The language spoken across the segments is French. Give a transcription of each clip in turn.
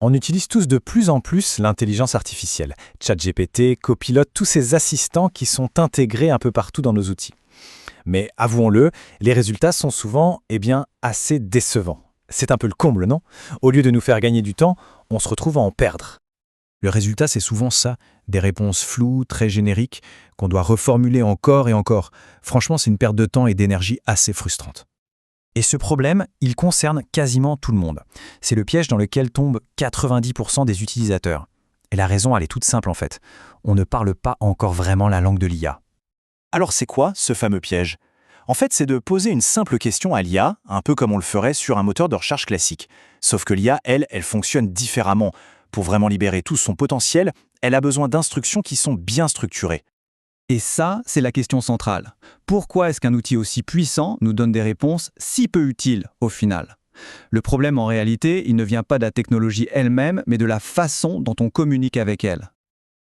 On utilise tous de plus en plus l'intelligence artificielle. ChatGPT, Copilot, tous ces assistants qui sont intégrés un peu partout dans nos outils. Mais avouons-le, les résultats sont souvent, assez décevants. C'est un peu le comble, non? Au lieu de nous faire gagner du temps, on se retrouve à en perdre. Le résultat, c'est souvent ça, des réponses floues, très génériques, qu'on doit reformuler encore et encore. Franchement, c'est une perte de temps et d'énergie assez frustrante. Et ce problème, il concerne quasiment tout le monde. C'est le piège dans lequel tombent 90% des utilisateurs. Et la raison, elle est toute simple en fait. On ne parle pas encore vraiment la langue de l'IA. Alors c'est quoi ce fameux piège? En fait, c'est de poser une simple question à l'IA, un peu comme on le ferait sur un moteur de recherche classique. Sauf que l'IA, elle fonctionne différemment. Pour vraiment libérer tout son potentiel, elle a besoin d'instructions qui sont bien structurées. Et ça, c'est la question centrale. Pourquoi est-ce qu'un outil aussi puissant nous donne des réponses si peu utiles au final? Le problème en réalité, il ne vient pas de la technologie elle-même, mais de la façon dont on communique avec elle.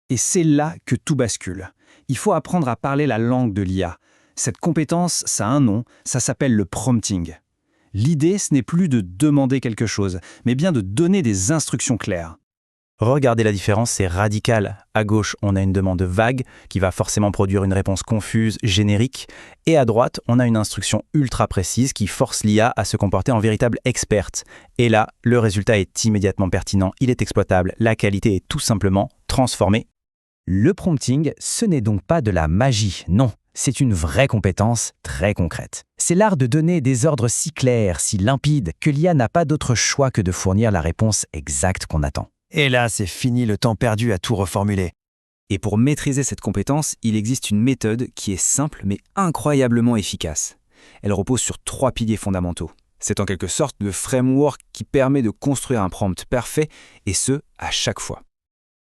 Et c'est là que tout bascule. Il faut apprendre à parler la langue de l'IA. Cette compétence, ça a un nom, ça s'appelle le prompting. L'idée, ce n'est plus de demander quelque chose, mais bien de donner des instructions claires. Regardez la différence, c'est radical. À gauche, on a une demande vague qui va forcément produire une réponse confuse, générique. Et à droite, on a une instruction ultra précise qui force l'IA à se comporter en véritable experte. Et là, le résultat est immédiatement pertinent, il est exploitable, la qualité est tout simplement transformée. Le prompting, ce n'est donc pas de la magie, non. C'est une vraie compétence très concrète. C'est l'art de donner des ordres si clairs, si limpides, que l'IA n'a pas d'autre choix que de fournir la réponse exacte qu'on attend. Et là, c'est fini le temps perdu à tout reformuler. Et pour maîtriser cette compétence, il existe une méthode qui est simple mais incroyablement efficace. Elle repose sur 3 piliers fondamentaux. C'est en quelque sorte le framework qui permet de construire un prompt parfait, et ce, à chaque fois.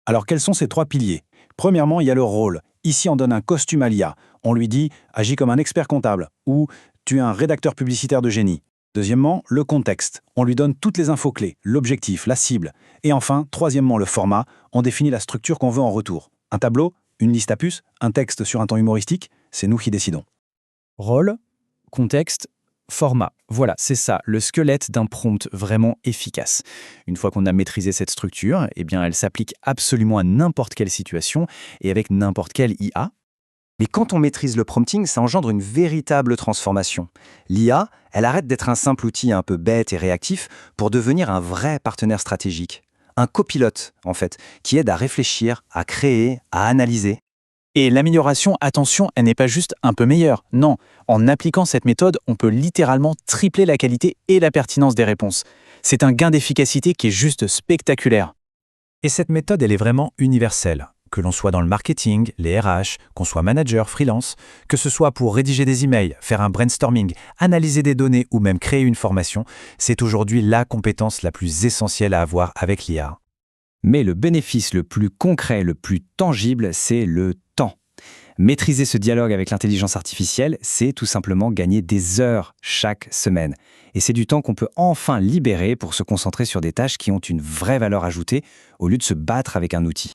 Alors quels sont ces 3 piliers? Premièrement, il y a le rôle. Ici, on donne un costume à l'IA. On lui dit « agis comme un expert comptable » ou « tu es un rédacteur publicitaire de génie ». Deuxièmement, le contexte. On lui donne toutes les infos clés, l'objectif, la cible. Et enfin, troisièmement, le format. On définit la structure qu'on veut en retour. Un tableau, une liste à puces, un texte sur un ton humoristique, c'est nous qui décidons. Rôle, contexte, format. Voilà, c'est ça, le squelette d'un prompt vraiment efficace. Une fois qu'on a maîtrisé cette structure, elle s'applique absolument à n'importe quelle situation et avec n'importe quelle IA. Mais quand on maîtrise le prompting, ça engendre une véritable transformation. L'IA, elle arrête d'être un simple outil un peu bête et réactif pour devenir un vrai partenaire stratégique. Un copilote, en fait, qui aide à réfléchir, à créer, à analyser. Et l'amélioration, attention, elle n'est pas juste un peu meilleure. Non, en appliquant cette méthode, on peut littéralement tripler la qualité et la pertinence des réponses. C'est un gain d'efficacité qui est juste spectaculaire. Et cette méthode, elle est vraiment universelle. Que l'on soit dans le marketing, les RH, qu'on soit manager, freelance, que ce soit pour rédiger des emails, faire un brainstorming, analyser des données ou même créer une formation, c'est aujourd'hui la compétence la plus essentielle à avoir avec l'IA. Mais le bénéfice le plus concret, le plus tangible, c'est le temps. Maîtriser ce dialogue avec l'intelligence artificielle, c'est tout simplement gagner des heures chaque semaine. Et c'est du temps qu'on peut enfin libérer pour se concentrer sur des tâches qui ont une vraie valeur ajoutée au lieu de se battre avec un outil.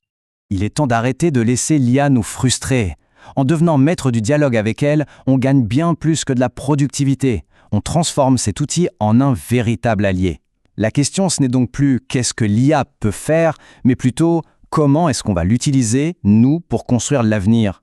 Il est temps d'arrêter de laisser l'IA nous frustrer. En devenant maître du dialogue avec elle, on gagne bien plus que de la productivité. On transforme cet outil en un véritable allié. La question, ce n'est donc plus qu'est-ce que l'IA peut faire, mais plutôt comment est-ce qu'on va l'utiliser, nous, pour construire l'avenir.